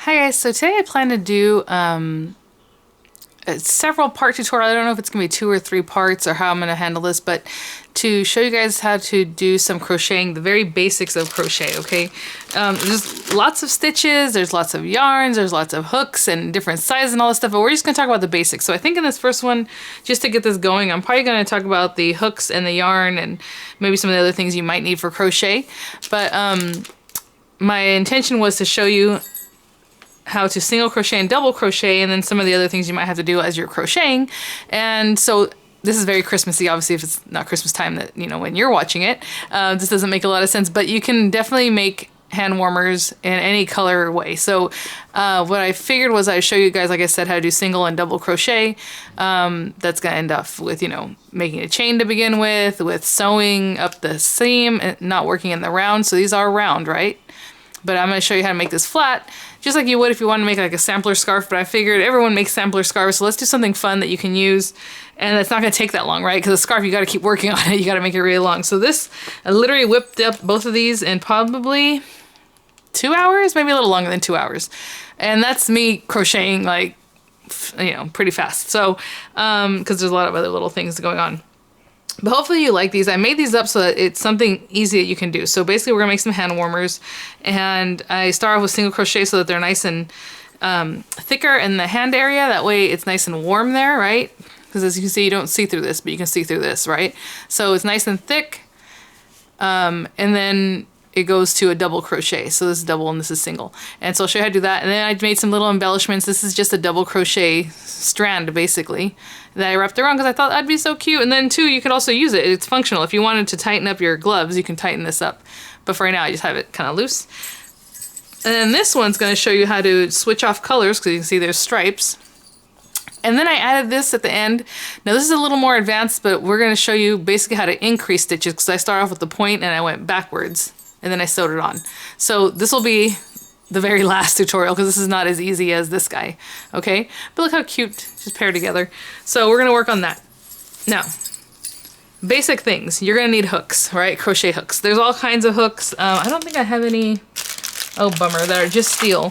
Hi guys, so today I plan to do a several part tutorial. I don't know if it's going to be 2 or 3 parts or how I'm going to handle this, but to show you guys how to do some crocheting, the very basics of crochet, okay? There's lots of stitches, there's lots of yarns, there's lots of hooks and different sizes and all this stuff, but we're just going to talk about the basics. So I think in this first one, just to get this going, I'm probably going to talk about the hooks and the yarn and maybe some of the other things you might need for crochet. But my intention was to show you how to single crochet and double crochet, and then some of the other things you might have to do as you're crocheting. And so this is very Christmassy, obviously, if it's not Christmas time, that, you know, when you're watching it. This doesn't make a lot of sense, but you can definitely make hand warmers in any color way. So what I figured was I'd show you guys, like I said, how to do single and double crochet. That's gonna end up with, you know, making a chain to begin with sewing up the seam and not working in the round. So these are round, right? But I'm going to show you how to make this flat, just like you would if you want to make like a sampler scarf. But I figured everyone makes sampler scarves, so let's do something fun that you can use, and it's not going to take that long, right? Because a scarf, you got to keep working on it. You got to make it really long. So this, I literally whipped up both of these in probably 2 hours, maybe a little longer than 2 hours. And that's me crocheting, like, you know, pretty fast. So, because there's a lot of other little things going on. But hopefully you like these. I made these up so that it's something easy that you can do. So basically we're gonna make some hand warmers, and I start off with single crochet so that they're nice and thicker in the hand area. That way it's nice and warm there, right? Because as you can see, you don't see through this, but you can see through this, right? So it's nice and thick, and then it goes to a double crochet. So this is double and this is single. And so I'll show you how to do that. And then I made some little embellishments. This is just a double crochet strand, basically, that I wrapped around because I thought that'd be so cute. And then too, you could also use it. It's functional. If you wanted to tighten up your gloves, you can tighten this up. But for right now, I just have it kind of loose. And then this one's going to show you how to switch off colors, because you can see there's stripes. And then I added this at the end. Now this is a little more advanced, but we're going to show you basically how to increase stitches, because I started off with the point and I went backwards. And then I sewed it on. So this will be the very last tutorial, because this is not as easy as this guy, okay? But look how cute, just paired together. So we're gonna work on that. Now, basic things. You're gonna need hooks, right? Crochet hooks. There's all kinds of hooks. I don't think I have any, oh bummer, that are just steel.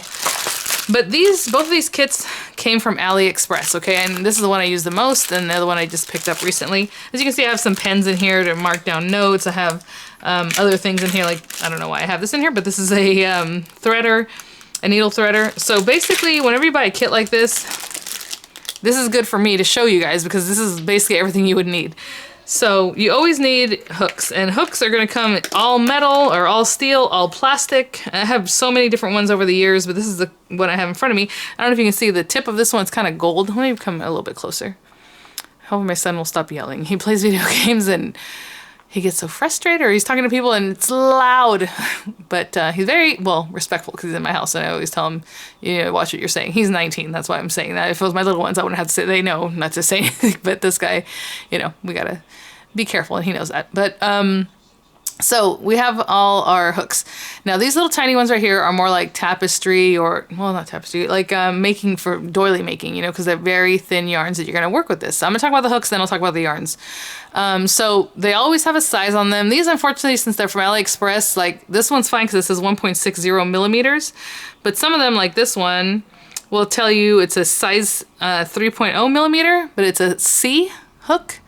But both of these kits came from AliExpress, okay? And this is the one I use the most, and the other one I just picked up recently. As you can see, I have some pens in here to mark down notes. I have other things in here, like, I don't know why I have this in here, but this is a threader, a needle threader. So basically, whenever you buy a kit like this is good for me to show you guys, because this is basically everything you would need. So you always need hooks, and hooks are going to come all metal or all steel, all plastic. I have so many different ones over the years, but this is the one I have in front of me. I don't know if you can see the tip of this one's kind of gold. Let me come a little bit closer. Hopefully my son will stop yelling. He plays video games and he gets so frustrated, or he's talking to people and it's loud. But he's very, well, respectful, because he's in my house, and I always tell him, you know, watch what you're saying. He's 19, that's why I'm saying that. If it was my little ones, I wouldn't have to say, they know not to say anything. But this guy, you know, we gotta be careful, and he knows that. But so we have all our hooks. Now these little tiny ones right here are more like tapestry, or, well, not tapestry, like making for doily making, you know, because they're very thin yarns that you're going to work with this. So I'm going to talk about the hooks, then I'll talk about the yarns. So they always have a size on them. These, unfortunately, since they're from AliExpress, like this one's fine because it says 1.60 millimeters. But some of them, like this one, will tell you it's a size 3.0 millimeter, but it's a C hook.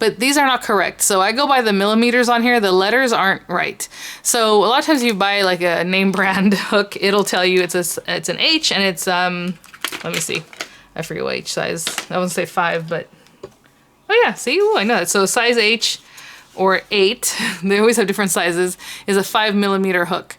But these are not correct. So I go by the millimeters on here. The letters aren't right. So a lot of times you buy like a name brand hook, it'll tell you it's an H, and it's, let me see. I forget what H size. I wouldn't say 5, but, oh yeah, see? Ooh, I know that. So size H or 8, they always have different sizes, is a 5 millimeter hook.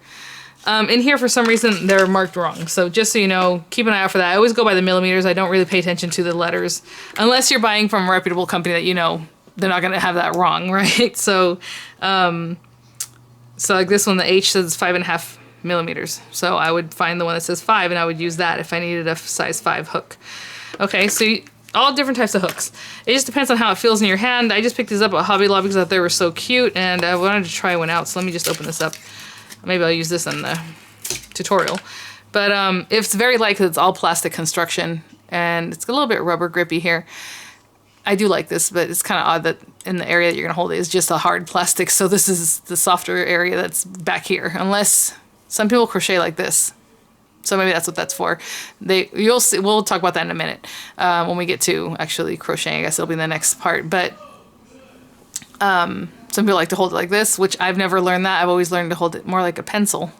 In here, for some reason, they're marked wrong. So just so you know, keep an eye out for that. I always go by the millimeters. I don't really pay attention to the letters, unless you're buying from a reputable company that you know they're not going to have that wrong, right? So, so like this one, the H says 5.5 millimeters. So I would find the one that says 5, and I would use that if I needed a size 5 hook. Okay, so all different types of hooks. It just depends on how it feels in your hand. I just picked these up at Hobby Lobby because I thought they were so cute, and I wanted to try one out. So let me just open this up. Maybe I'll use this in the tutorial. But it's very light because it's all plastic construction, and it's a little bit rubber grippy here. I do like this, but it's kind of odd that in the area that you're going to hold it is just a hard plastic. So this is the softer area that's back here. Unless some people crochet like this. So maybe that's what that's for. You'll see, we'll talk about that in a minute when we get to actually crocheting. I guess it'll be the next part. But some people like to hold it like this, which I've never learned that. I've always learned to hold it more like a pencil.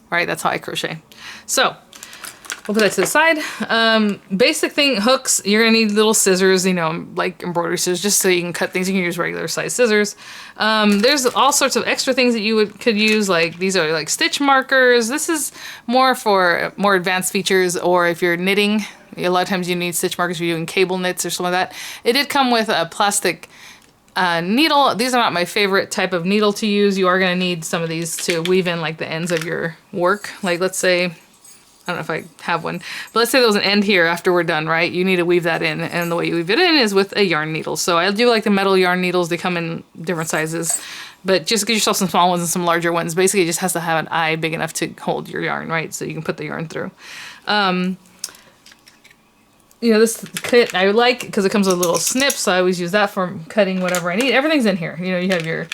Right, that's how I crochet. So we'll put that to the side. Basic thing, hooks, you're gonna need little scissors, you know, like embroidery scissors, just so you can cut things. You can use regular size scissors. There's all sorts of extra things that you could use, like these are like stitch markers. This is more for more advanced features, or if you're knitting, a lot of times you need stitch markers if you're doing cable knits or something like that. It did come with a plastic needle. These are not my favorite type of needle to use. You are going to need some of these to weave in like the ends of your work. Like let's say, I don't know if I have one, but let's say there was an end here after we're done, right? You need to weave that in, and the way you weave it in is with a yarn needle. So I do like the metal yarn needles. They come in different sizes, but just get yourself some small ones and some larger ones. Basically, it just has to have an eye big enough to hold your yarn, right? So you can put the yarn through. You know, this kit I like because it comes with little snips, so I always use that for cutting whatever I need. Everything's in here. You know, you have your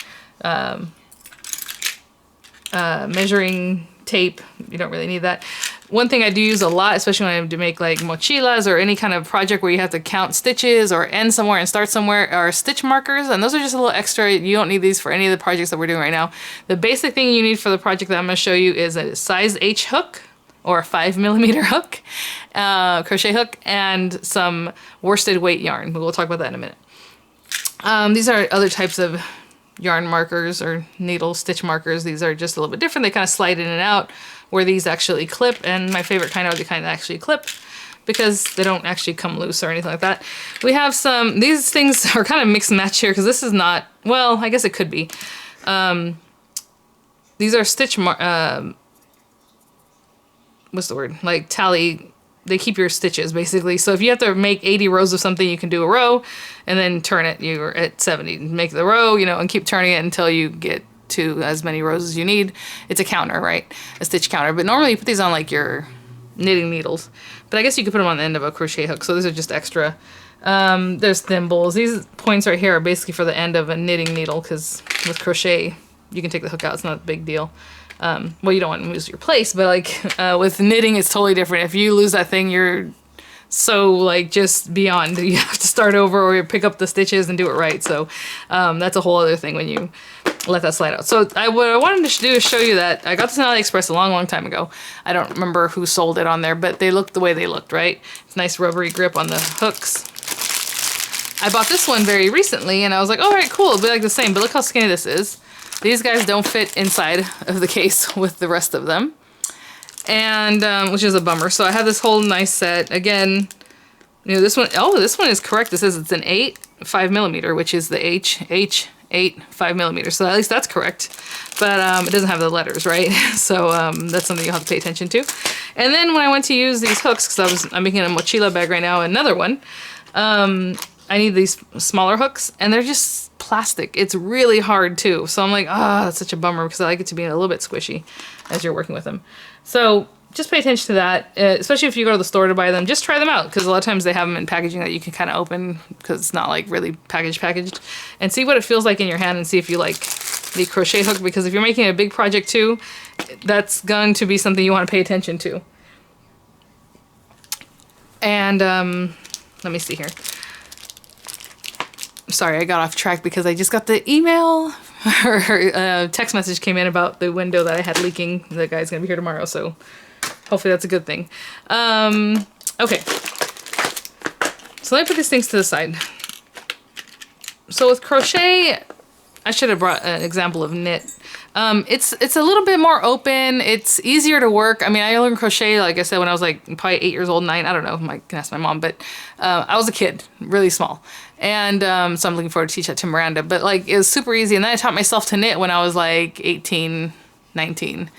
measuring tape. You don't really need that. One thing I do use a lot, especially when I have to make like mochilas or any kind of project where you have to count stitches or end somewhere and start somewhere, are stitch markers, and those are just a little extra. You don't need these for any of the projects that we're doing right now. The basic thing you need for the project that I'm going to show you is a size H hook, or a 5mm hook, crochet hook, and some worsted weight yarn. We'll talk about that in a minute. These are other types of yarn markers or needle stitch markers. These are just a little bit different. They kind of slide in and out, where these actually clip, and my favorite kind are the kind that actually clip because they don't actually come loose or anything like that. We have some, these things are kind of mix and match here because this is not, well, I guess it could be. These are stitch what's the word? Like tally, they keep your stitches basically. So if you have to make 80 rows of something, you can do a row and then turn it. You're at 70. Make the row, you know, and keep turning it until you get to as many rows as you need. It's a counter, right? A stitch counter. But normally you put these on like your knitting needles. But I guess you could put them on the end of a crochet hook. So these are just extra. There's thimbles. These points right here are basically for the end of a knitting needle because with crochet, you can take the hook out. It's not a big deal. Well, you don't want to lose your place, but like with knitting, it's totally different. If you lose that thing, you're so like just beyond. You have to start over or pick up the stitches and do it right. So that's a whole other thing when you let that slide out. So what I wanted to do is show you that I got this on AliExpress a long, long time ago. I don't remember who sold it on there, but they looked the way they looked, right? It's a nice rubbery grip on the hooks. I bought this one very recently, and I was like, all right, cool, it'll be like the same, but look how skinny this is. These guys don't fit inside of the case with the rest of them, and which is a bummer. So I have this whole nice set. Again, you know, this one, oh, this one is correct. It says it's an 8 5mm, which is the H 8 5mm. So at least that's correct, but it doesn't have the letters, right? So that's something you'll have to pay attention to. And then when I went to use these hooks, because I'm making a mochila bag right now, another one, I need these smaller hooks, and they're just plastic. It's really hard too. So I'm like, ah, that's such a bummer because I like it to be a little bit squishy as you're working with them. So just pay attention to that, especially if you go to the store to buy them. Just try them out because a lot of times they have them in packaging that you can kind of open because it's not like really packaged, and see what it feels like in your hand and see if you like the crochet hook, because if you're making a big project too, that's going to be something you want to pay attention to. And let me see here. Sorry, I got off track because I just got the email or text message came in about the window that I had leaking. The guy's gonna be here tomorrow, so hopefully that's a good thing. Okay, so let me put these things to the side. So with crochet, I should have brought an example of knit. It's a little bit more open. It's easier to work. I mean, I learned crochet, like I said, when I was like probably 8 years old, 9. I don't know. I can ask my mom, but I was a kid, really small. And so I'm looking forward to teach that to Miranda. But like it was super easy. And then I taught myself to knit when I was like 18, 19.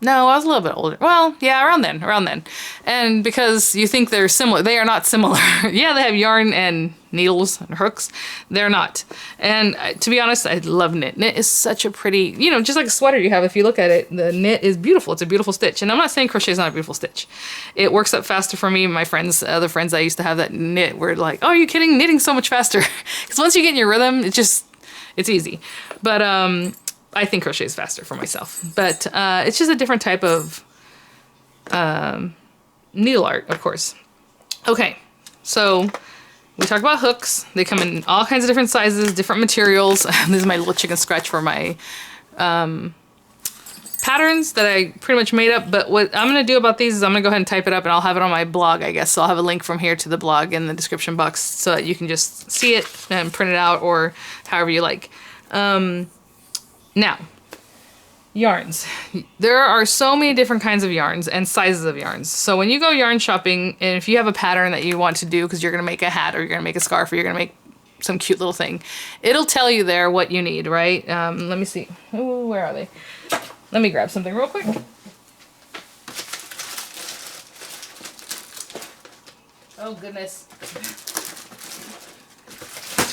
No, I was a little bit older. Well, yeah, around then. And because you think they're similar, they are not similar. Yeah, they have yarn and needles and hooks. They're not. And to be honest, I love knit. Knit is such a pretty, you know, just like a sweater you have, if you look at it, the knit is beautiful. It's a beautiful stitch. And I'm not saying crochet is not a beautiful stitch. It works up faster for me. My friends, other friends I used to have that knit were like, oh, are you kidding? Knitting's so much faster. Because once you get in your rhythm, it's easy. But I think crochet is faster for myself, but it's just a different type of needle art, of course. Okay, so we talked about hooks. They come in all kinds of different sizes, different materials. This is my little chicken scratch for my patterns that I pretty much made up. But what I'm going to do about these is I'm going to go ahead and type it up, and I'll have it on my blog, I guess. So I'll have a link from here to the blog in the description box so that you can just see it and print it out, or however you like. Now, yarns. There are so many different kinds of yarns and sizes of yarns. So when you go yarn shopping, and if you have a pattern that you want to do because you're going to make a hat, or you're going to make a scarf, or you're going to make some cute little thing, it'll tell you there what you need, right? Let me see. Ooh, where are they? Let me grab something real quick. Oh, goodness.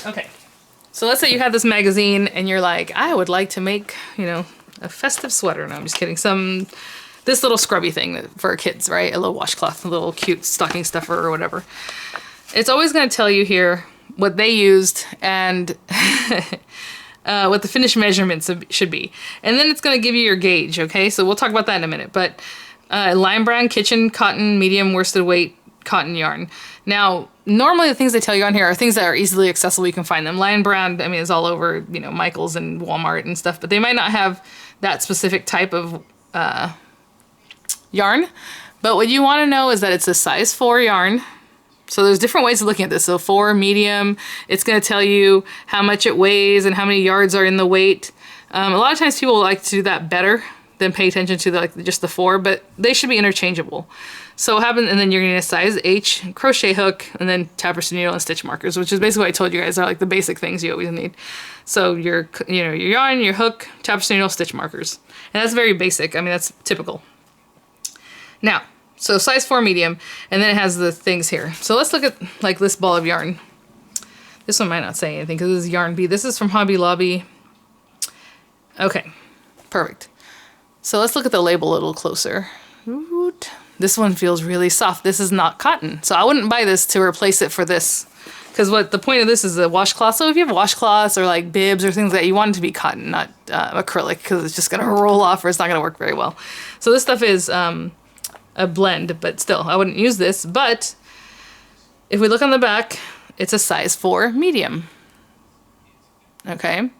Okay. So let's say you have this magazine and you're like, I would like to make, you know, a festive sweater. No, I'm just kidding. This little scrubby thing for kids, right? A little washcloth, a little cute stocking stuffer or whatever. It's always going to tell you here what they used and what the finished measurements should be. And then it's going to give you your gauge, okay? So we'll talk about that in a minute. But lime brown kitchen cotton medium worsted weight cotton yarn. Now, normally the things they tell you on here are things that are easily accessible. You can find them. Lime brown, I mean, is all over, you know, Michael's and Walmart and stuff, but they might not have that specific type of yarn. But what you want to know is that it's a size 4 yarn. So there's different ways of looking at this. So 4, medium, it's going to tell you how much it weighs and how many yards are in the weight. A lot of times people like to do that better than pay attention to just the 4, but they should be interchangeable. So what happens, and then you're going to need a size H crochet hook, and then tapestry needle and stitch markers, which is basically what I told you guys are like the basic things you always need. So your yarn, your hook, tapestry needle, stitch markers. And that's very basic. I mean, that's typical. Now, so size 4 medium, and then it has the things here. So let's look at like this ball of yarn. This one might not say anything because this is yarn B. This is from Hobby Lobby. Okay, perfect. So let's look at the label a little closer. This one feels really soft. This is not cotton. So I wouldn't buy this to replace it for this. Because what the point of this is a washcloth. So if you have washcloths or like bibs or things like that, you want it to be cotton, not acrylic, because it's just going to roll off or it's not going to work very well. So this stuff is a blend, but still, I wouldn't use this. But if we look on the back, it's a size 4 medium. Okay.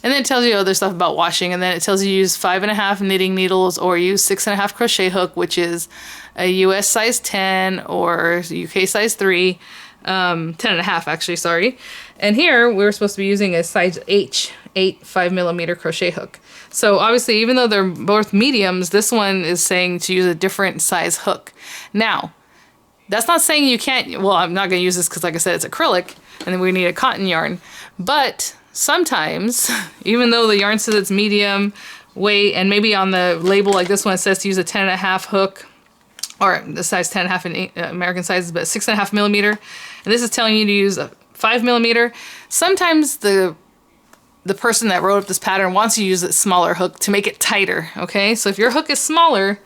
And then it tells you other stuff about washing, and then it tells you use 5.5 knitting needles or use 6.5 crochet hook, which is a US size 10 or UK size 3, 10.5 actually, sorry. And here we're supposed to be using a size H, 8 5mm crochet hook. So obviously, even though they're both mediums, this one is saying to use a different size hook. Now, that's not saying you can't, well, I'm not going to use this because like I said, it's acrylic, and then we need a cotton yarn, but sometimes, even though the yarn says it's medium weight, and maybe on the label like this one it says to use a 10.5 hook, or the size 10.5 in American sizes, but 6.5mm, and this is telling you to use a 5mm. Sometimes the person that wrote up this pattern wants you to use a smaller hook to make it tighter, okay? So if your hook is smaller,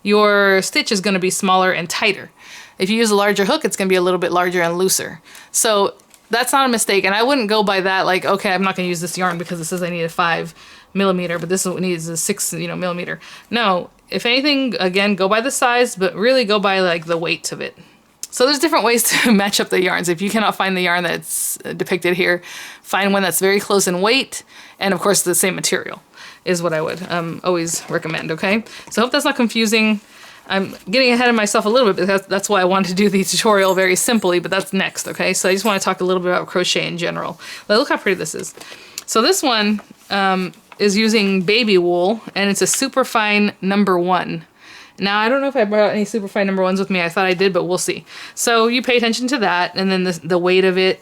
your stitch is going to be smaller and tighter. If you use a larger hook, it's going to be a little bit larger and looser. So that's not a mistake, and I wouldn't go by that like, okay, I'm not going to use this yarn because it says I need a 5mm, but this one needs a 6mm. No, if anything, again, go by the size, but really go by like the weight of it. So there's different ways to match up the yarns. If you cannot find the yarn that's depicted here, find one that's very close in weight, and of course the same material is what I would always recommend, okay? So I hope that's not confusing. I'm getting ahead of myself a little bit because that's why I wanted to do the tutorial very simply, but that's next, okay? So I just want to talk a little bit about crochet in general. But look how pretty this is. So this one is using baby wool, and it's a superfine number 1. Now, I don't know if I brought any superfine number 1s with me. I thought I did, but we'll see. So you pay attention to that, and then the weight of it.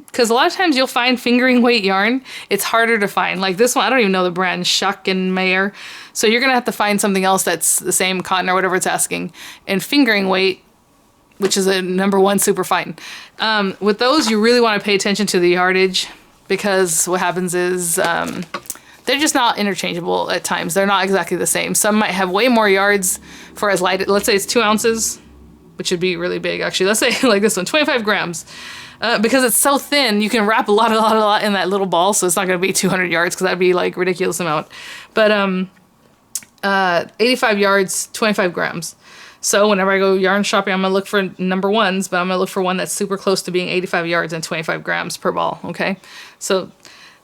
Because a lot of times you'll find fingering weight yarn, it's harder to find. Like this one, I don't even know the brand, Schuck and Mayer. So you're going to have to find something else that's the same cotton or whatever it's asking. And fingering weight, which is a number 1 superfine. With those, you really want to pay attention to the yardage, because what happens is they're just not interchangeable at times. They're not exactly the same. Some might have way more yards for as light, let's say it's 2 ounces, which would be really big actually. Let's say like this one, 25 grams. Because it's so thin, you can wrap a lot in that little ball, so it's not going to be 200 yards, because that'd be like ridiculous amount. But 85 yards, 25 grams. So whenever I go yarn shopping, I'm gonna look for number ones, but I'm gonna look for one that's super close to being 85 yards and 25 grams per ball, okay? So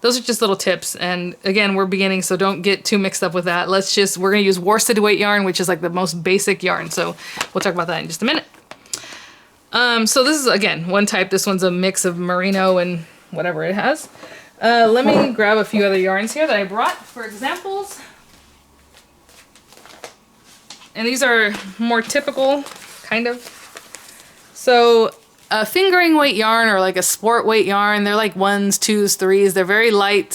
those are just little tips, and again, we're beginning, so don't get too mixed up with that. We're gonna use worsted weight yarn, which is like the most basic yarn, so we'll talk about that in just a minute. So this is, again, one type. This one's a mix of merino and whatever it has. Let me grab a few other yarns here that I brought for examples. And these are more typical, kind of. So a fingering weight yarn or like a sport weight yarn, they're like 1s, 2s, 3s. They're very light,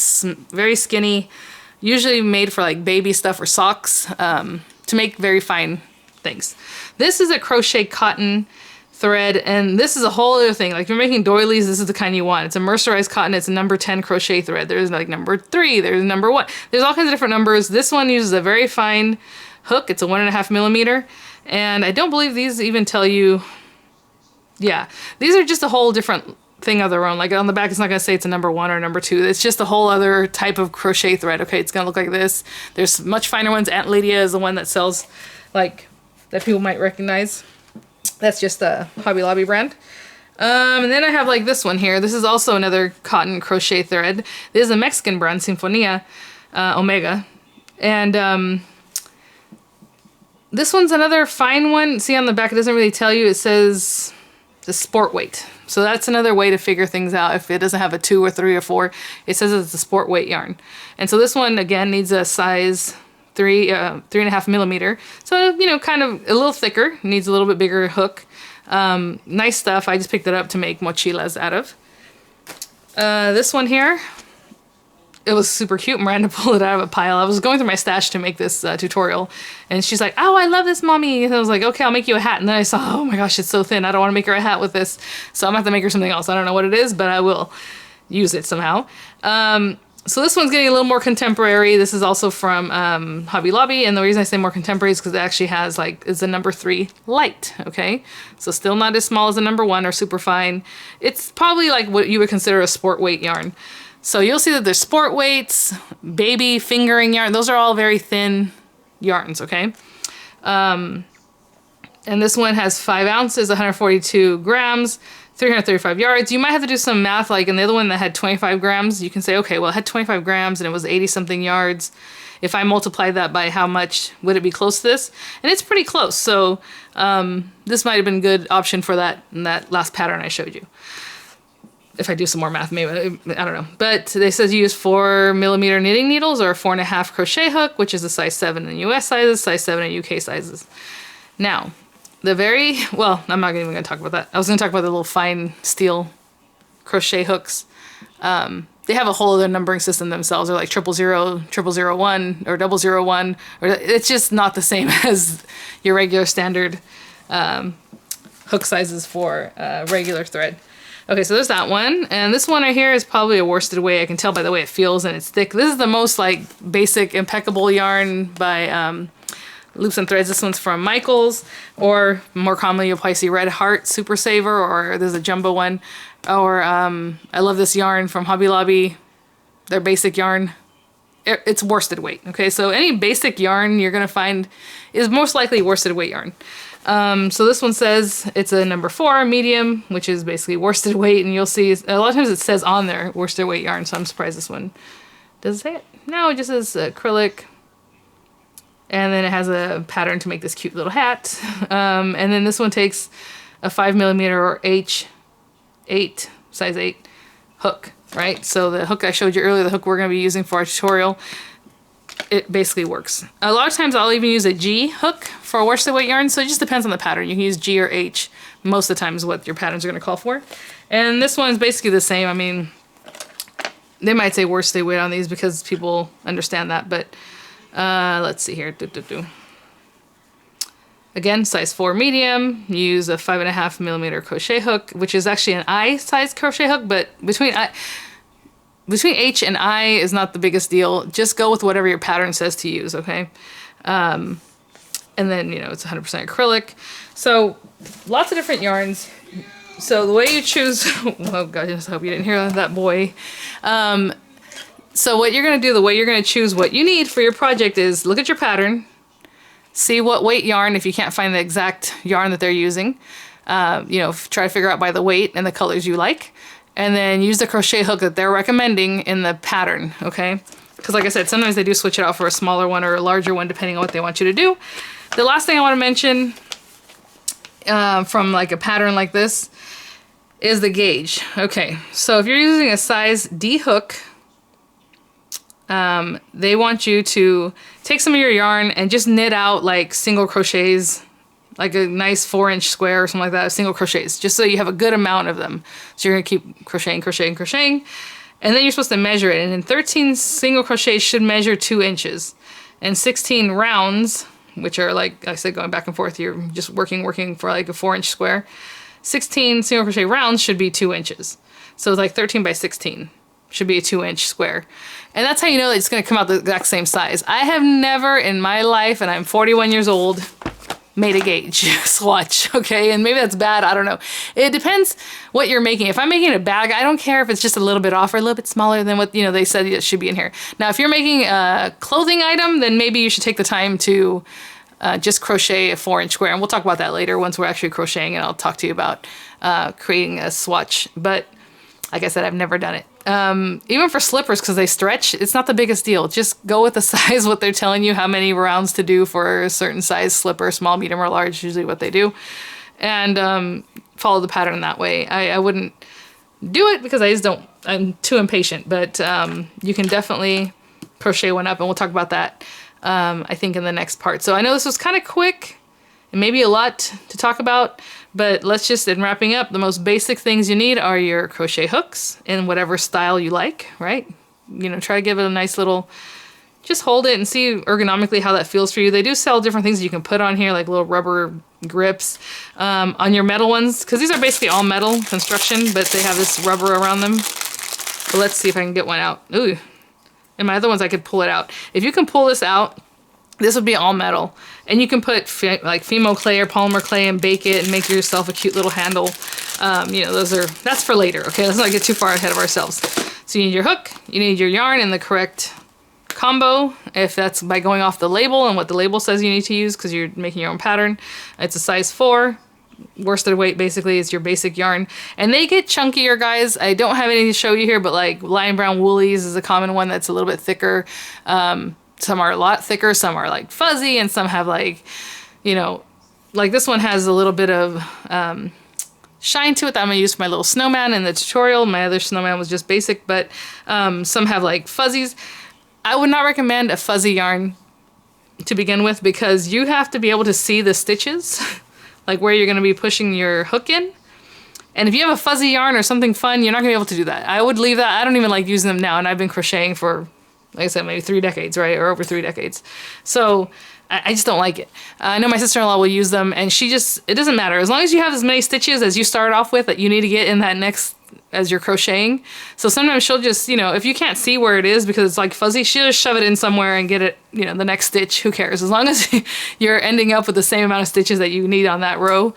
very skinny, usually made for like baby stuff or socks, to make very fine things. This is a crochet cotton thread, and this is a whole other thing. Like if you're making doilies, this is the kind you want. It's a mercerized cotton. It's a number 10 crochet thread. There's like number 3, there's number 1. There's all kinds of different numbers. This one uses a very fine hook. It's a 1.5 millimeter, and I don't believe these even tell you. Yeah, these are just a whole different thing of their own. Like on the back, it's not gonna say it's a number 1 or number 2. It's just a whole other type of crochet thread. Okay, it's gonna look like this. There's much finer ones. Aunt Lydia is the one that sells, like, that people might recognize. That's just a Hobby Lobby brand. And then I have like this one here. This is also another cotton crochet thread. This is a Mexican brand, Sinfonia Omega. And this one's another fine one. See on the back, it doesn't really tell you. It says the sport weight. So that's another way to figure things out. If it doesn't have a 2 or 3 or 4, it says it's a sport weight yarn. And so this one, again, needs a size 3.5 millimeter. So, you know, kind of a little thicker, needs a little bit bigger hook. Nice stuff. I just picked it up to make mochilas out of. This one here, it was super cute. Miranda pulled it out of a pile. I was going through my stash to make this tutorial, and she's like, "Oh, I love this, mommy." And I was like, "Okay, I'll make you a hat." And then I saw, oh my gosh, it's so thin. I don't want to make her a hat with this. So I'm gonna have to make her something else. I don't know what it is, but I will use it somehow. So this one's getting a little more contemporary. This is also from Hobby Lobby, and the reason I say more contemporary is because it actually has is a number 3 light, okay? So still not as small as a number 1 or super fine. It's probably like what you would consider a sport weight yarn. So you'll see that there's sport weights, baby fingering yarn. Those are all very thin yarns, okay? And this one has 5 ounces, 142 grams, 335 yards. You might have to do some math, like in the other one that had 25 grams, you can say, okay, well, it had 25 grams and it was 80 something yards. If I multiply that by how much, would it be close to this? And it's pretty close. So this might have been a good option for that in that last pattern I showed you. If I do some more math, maybe, I don't know. But they says use 4 millimeter knitting needles or a 4.5 crochet hook, which is a size 7 in US sizes, size 7 in UK sizes. Now, well, I'm not even going to talk about that. I was going to talk about the little fine steel crochet hooks. They have a whole other numbering system themselves. They're like 000, 001, or 001. Or it's just not the same as your regular standard hook sizes for regular thread. Okay, so there's that one. And this one right here is probably a worsted weight. I can tell by the way it feels and it's thick. This is the most like basic impeccable yarn by Loops and Threads. This one's from Michaels, or more commonly you'll probably see Red Heart Super Saver, or there's a jumbo one. Or I love this yarn from Hobby Lobby, their basic yarn. It's worsted weight, okay? So any basic yarn you're gonna find is most likely worsted weight yarn. So this one says it's a number 4 medium, which is basically worsted weight, and you'll see a lot of times it says on there worsted weight yarn, so I'm surprised this one does it say it. No, it just says acrylic, and then it has a pattern to make this cute little hat. And then this one takes a 5 millimeter or H8, size 8 hook, right? So the hook I showed you earlier, the hook we're going to be using for our tutorial, it basically works. A lot of times I'll even use a G hook for a worsted weight yarn, so it just depends on the pattern. You can use G or H most of the time is what your patterns are going to call for. And this one's basically the same. I mean, they might say worsted weight on these because people understand that, but let's see here. Again, size 4 medium, use a 5.5 millimeter crochet hook, which is actually an I size crochet hook, but between H and I is not the biggest deal. Just go with whatever your pattern says to use, okay? And then, you know, it's 100% acrylic. So lots of different yarns. So the way you choose, oh God, I just hope you didn't hear that boy. So what you're gonna do, the way you're gonna choose what you need for your project is look at your pattern, see what weight yarn, if you can't find the exact yarn that they're using, you know, try to figure out by the weight and the colors you like, and then use the crochet hook that they're recommending in the pattern, okay? Because like I said, sometimes they do switch it out for a smaller one or a larger one depending on what they want you to do. The last thing I want to mention from like a pattern like this is the gauge. Okay, so if you're using a size D hook, they want you to take some of your yarn and just knit out like single crochets, like a nice 4-inch square or something like that, single crochets, just so you have a good amount of them. So you're gonna keep crocheting, crocheting, crocheting, and then you're supposed to measure it. And then 13 single crochets should measure 2 inches, and 16 rounds, which are like I said, going back and forth, you're just working for like a 4-inch square. 16 single crochet rounds should be 2 inches. So it's like 13 by 16 should be a 2-inch square. And that's how you know that it's gonna come out the exact same size. I have never in my life, and I'm 41 years old, made a gauge swatch, okay? And maybe that's bad, I don't know. It depends what you're making. If I'm making a bag, I don't care if it's just a little bit off or a little bit smaller than what, you know, they said it should be in here. Now, if you're making a clothing item, then maybe you should take the time to just crochet a 4-inch square. And we'll talk about that later once we're actually crocheting, and I'll talk to you about creating a swatch. But like I said, I've never done it. Even for slippers, because they stretch, it's not the biggest deal. Just go with the size, what they're telling you, how many rounds to do for a certain size slipper, small, medium, or large, usually what they do. And follow the pattern that way. I wouldn't do it because I just don't, I'm too impatient, but you can definitely crochet one up, and we'll talk about that, I think, in the next part. So I know this was kind of quick, and maybe a lot to talk about, but let's just, in wrapping up, the most basic things you need are your crochet hooks in whatever style you like, right? You know, try to give it a nice little, just hold it and see ergonomically how that feels for you. They do sell different things you can put on here, like little rubber grips on your metal ones, because these are basically all metal construction, but they have this rubber around them. So let's see if I can get one out. Ooh, and my other ones I could pull it out. If you can pull this out, this would be all metal, and you can put like Fimo clay or polymer clay and bake it and make yourself a cute little handle. You know, that's for later, okay? Let's not get too far ahead of ourselves. So you need your hook, you need your yarn in the correct combo, if that's by going off the label and what the label says you need to use because you're making your own pattern. It's a size 4. Worsted weight basically is your basic yarn, and they get chunkier, guys. I don't have any to show you here, but like Lion Brown Woolies is a common one that's a little bit thicker. Some are a lot thicker, some are like fuzzy, and some have like, you know, like this one has a little bit of shine to it that I'm gonna use for my little snowman in the tutorial. My other snowman was just basic, but some have like fuzzies. I would not recommend a fuzzy yarn to begin with because you have to be able to see the stitches, like where you're gonna be pushing your hook in. And if you have a fuzzy yarn or something fun, you're not gonna be able to do that. I would leave that. I don't even like using them now, and I've been crocheting for, like I said, maybe 3 decades, right? Or over 3 decades. So I just don't like it. I know my sister-in-law will use them, and she just, it doesn't matter. As long as you have as many stitches as you start off with that you need to get in that next, as you're crocheting. So sometimes she'll just, you know, if you can't see where it is because it's like fuzzy, she'll just shove it in somewhere and get it, you know, the next stitch. Who cares? As long as you're ending up with the same amount of stitches that you need on that row,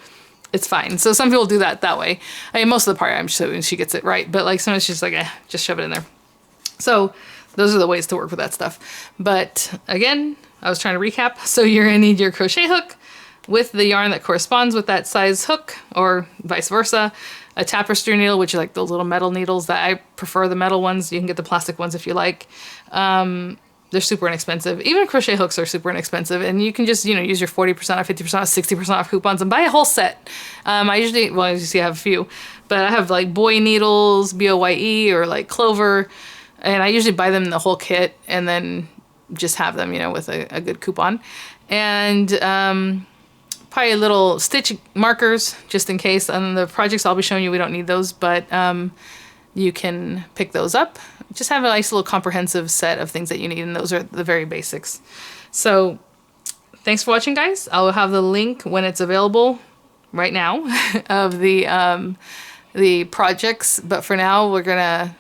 it's fine. So some people do that way. I mean, most of the part, I'm sure she gets it right, but like sometimes she's like, just shove it in there. So those are the ways to work with that stuff. But again, I was trying to recap. So you're gonna need your crochet hook with the yarn that corresponds with that size hook, or vice versa. A tapestry needle, which are like those little metal needles that I prefer, the metal ones. You can get the plastic ones if you like. They're super inexpensive. Even crochet hooks are super inexpensive, and you can just, you know, use your 40% off, 50% off, 60% off coupons and buy a whole set. I usually, well, as you see, I have a few, but I have like Boy needles, BOYE, or like Clover, and I usually buy them in the whole kit and then just have them, you know, with a good coupon. And probably little stitch markers just in case. On the projects I'll be showing you, we don't need those, but you can pick those up. Just have a nice little comprehensive set of things that you need, and those are the very basics. So thanks for watching, guys. I'll have the link when it's available right now of the projects, but for now we're gonna,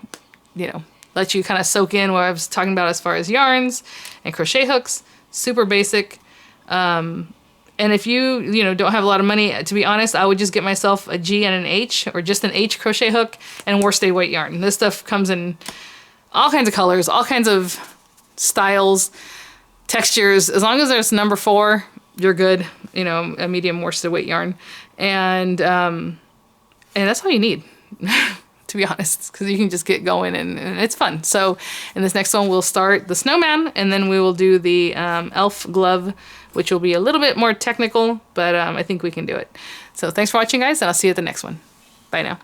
you know, let you kind of soak in what I was talking about as far as yarns and crochet hooks. Super basic. And if you know, don't have a lot of money, to be honest, I would just get myself a G and an H, or just an H crochet hook and worsted weight yarn. This stuff comes in all kinds of colors, all kinds of styles, textures. As long as there's number 4, you're good. You know, a medium worsted weight yarn, and that's all you need. To be honest, because you can just get going and it's fun. So in this next one, we'll start the snowman, and then we will do the elf glove, which will be a little bit more technical, but I think we can do it. So thanks for watching, guys, and I'll see you at the next one. Bye now.